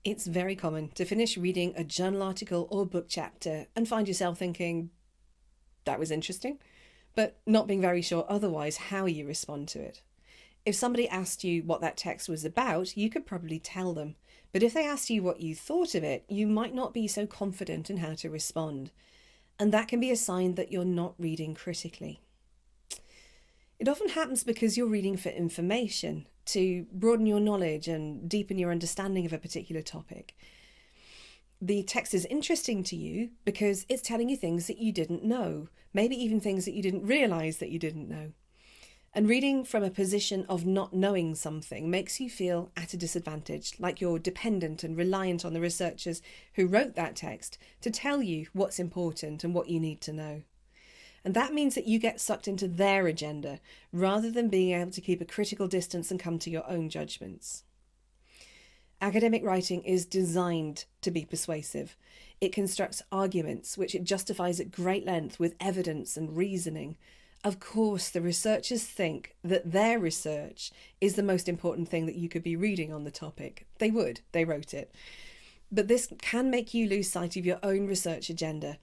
It's very common to finish reading a journal article or book chapter and find yourself thinking, that was interesting, but not being very sure otherwise how you respond to it. If somebody asked you what that text was about, you could probably tell them. But if they asked you what you thought of it, you might not be so confident in how to respond. And that can be a sign that you're not reading critically. It often happens because you're reading for information, to broaden your knowledge and deepen your understanding of a particular topic. The text is interesting to you because it's telling you things that you didn't know, maybe even things that you didn't realise that you didn't know. And reading from a position of not knowing something makes you feel at a disadvantage, like you're dependent and reliant on the researchers who wrote that text to tell you what's important and what you need to know. And that means that you get sucked into their agenda rather than being able to keep a critical distance and come to your own judgments. Academic writing is designed to be persuasive. It constructs arguments which it justifies at great length with evidence and reasoning. Of course, the researchers think that their research is the most important thing that you could be reading on the topic. They would, they wrote it. But this can make you lose sight of your own research agenda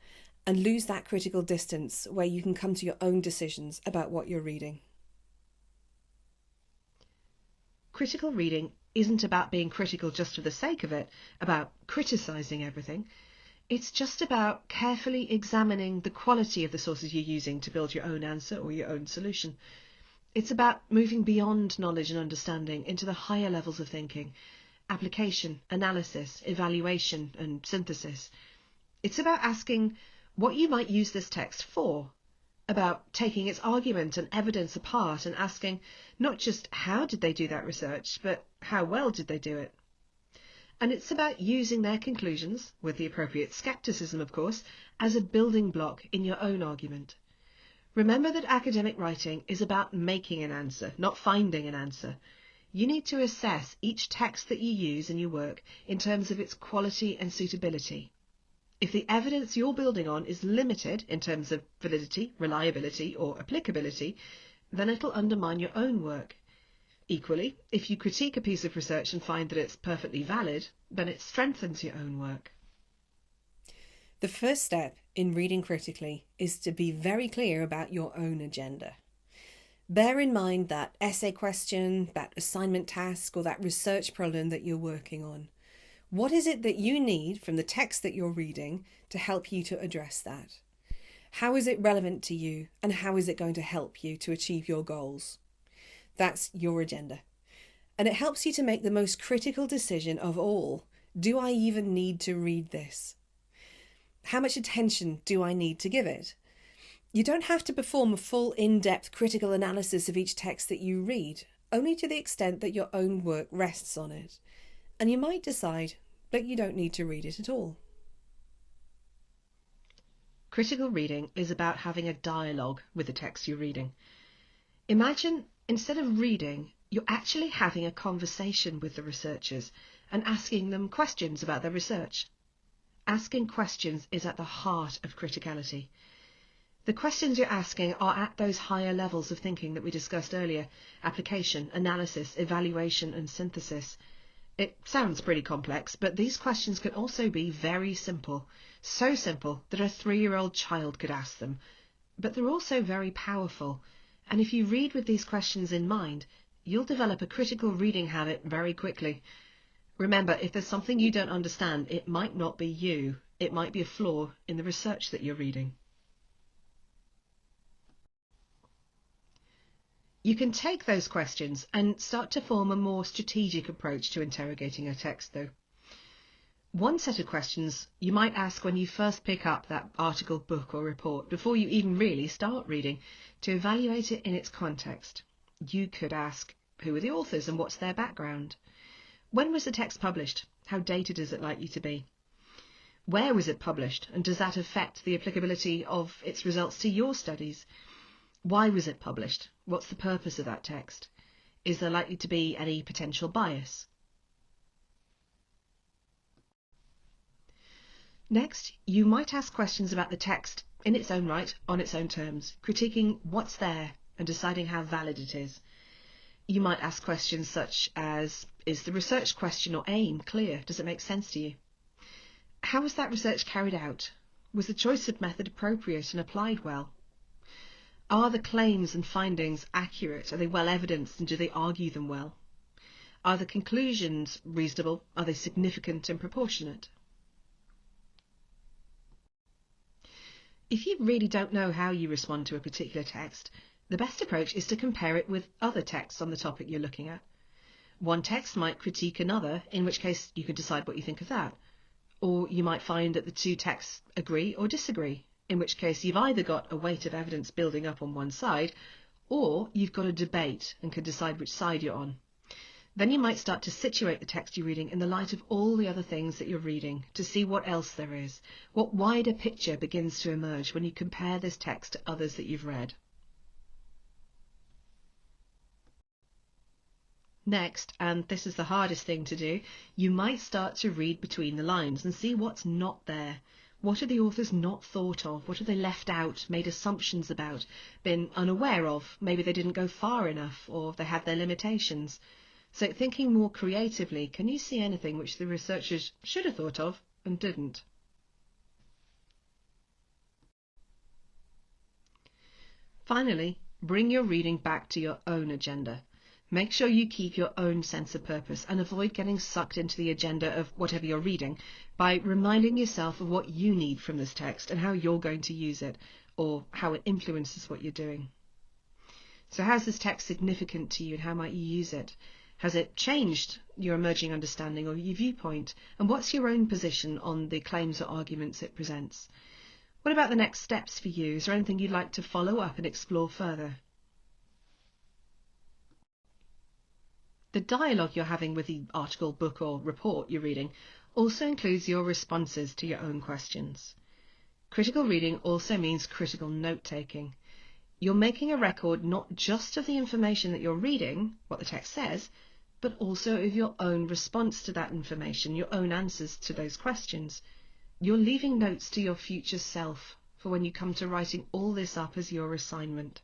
and lose that critical distance where you can come to your own decisions about what you're reading. Critical reading isn't about being critical just for the sake of it, about criticising everything. It's just about carefully examining the quality of the sources you're using to build your own answer or your own solution. It's about moving beyond knowledge and understanding into the higher levels of thinking, application, analysis, evaluation, and synthesis. It's about asking what you might use this text for, about taking its argument and evidence apart and asking not just how did they do that research, but how well did they do it. And it's about using their conclusions, with the appropriate scepticism of course, as a building block in your own argument. Remember that academic writing is about making an answer, not finding an answer. You need to assess each text that you use in your work in terms of its quality and suitability. If the evidence you're building on is limited in terms of validity, reliability, or applicability, then it'll undermine your own work. Equally, if you critique a piece of research and find that it's perfectly valid, then it strengthens your own work. The first step in reading critically is to be very clear about your own agenda. Bear in mind that essay question, that assignment task, or that research problem that you're working on. What is it that you need from the text that you're reading to help you to address that? How is it relevant to you, and how is it going to help you to achieve your goals? That's your agenda. And it helps you to make the most critical decision of all. Do I even need to read this? How much attention do I need to give it? You don't have to perform a full in-depth critical analysis of each text that you read, only to the extent that your own work rests on it. And you might decide that you don't need to read it at all. Critical reading is about having a dialogue with the text you're reading. Imagine, instead of reading, you're actually having a conversation with the researchers and asking them questions about their research. Asking questions is at the heart of criticality. The questions you're asking are at those higher levels of thinking that we discussed earlier: application, analysis, evaluation, and synthesis. It sounds pretty complex, but these questions can also be very simple, so simple that a 3-year-old child could ask them. But they're also very powerful, and if you read with these questions in mind, you'll develop a critical reading habit very quickly. Remember, if there's something you don't understand, it might not be you. It might be a flaw in the research that you're reading. You can take those questions and start to form a more strategic approach to interrogating a text, though. One set of questions you might ask when you first pick up that article, book or report, before you even really start reading, to evaluate it in its context. You could ask, who are the authors and what's their background? When was the text published? How dated is it likely to be? Where was it published, and does that affect the applicability of its results to your studies? Why was it published? What's the purpose of that text? Is there likely to be any potential bias? Next, you might ask questions about the text in its own right, on its own terms, critiquing what's there and deciding how valid it is. You might ask questions such as, is the research question or aim clear? Does it make sense to you? How was that research carried out? Was the choice of method appropriate and applied well? Are the claims and findings accurate? Are they well evidenced and do they argue them well? Are the conclusions reasonable? Are they significant and proportionate? If you really don't know how you respond to a particular text, the best approach is to compare it with other texts on the topic you're looking at. One text might critique another, in which case you can decide what you think of that. Or you might find that the two texts agree or disagree, in which case you've either got a weight of evidence building up on one side, or you've got a debate and can decide which side you're on. Then you might start to situate the text you're reading in the light of all the other things that you're reading, to see what else there is, what wider picture begins to emerge when you compare this text to others that you've read. Next, and this is the hardest thing to do, you might start to read between the lines and see what's not there. What are the authors not thought of? What have they left out, made assumptions about, been unaware of? Maybe they didn't go far enough, or they had their limitations. So thinking more creatively, can you see anything which the researchers should have thought of and didn't? Finally, bring your reading back to your own agenda. Make sure you keep your own sense of purpose and avoid getting sucked into the agenda of whatever you're reading by reminding yourself of what you need from this text and how you're going to use it, or how it influences what you're doing. So how's this text significant to you and how might you use it? Has it changed your emerging understanding or your viewpoint? And what's your own position on the claims or arguments it presents? What about the next steps for you? Is there anything you'd like to follow up and explore further? The dialogue you're having with the article, book or report you're reading also includes your responses to your own questions. Critical reading also means critical note-taking. You're making a record not just of the information that you're reading, what the text says, but also of your own response to that information, your own answers to those questions. You're leaving notes to your future self for when you come to writing all this up as your assignment.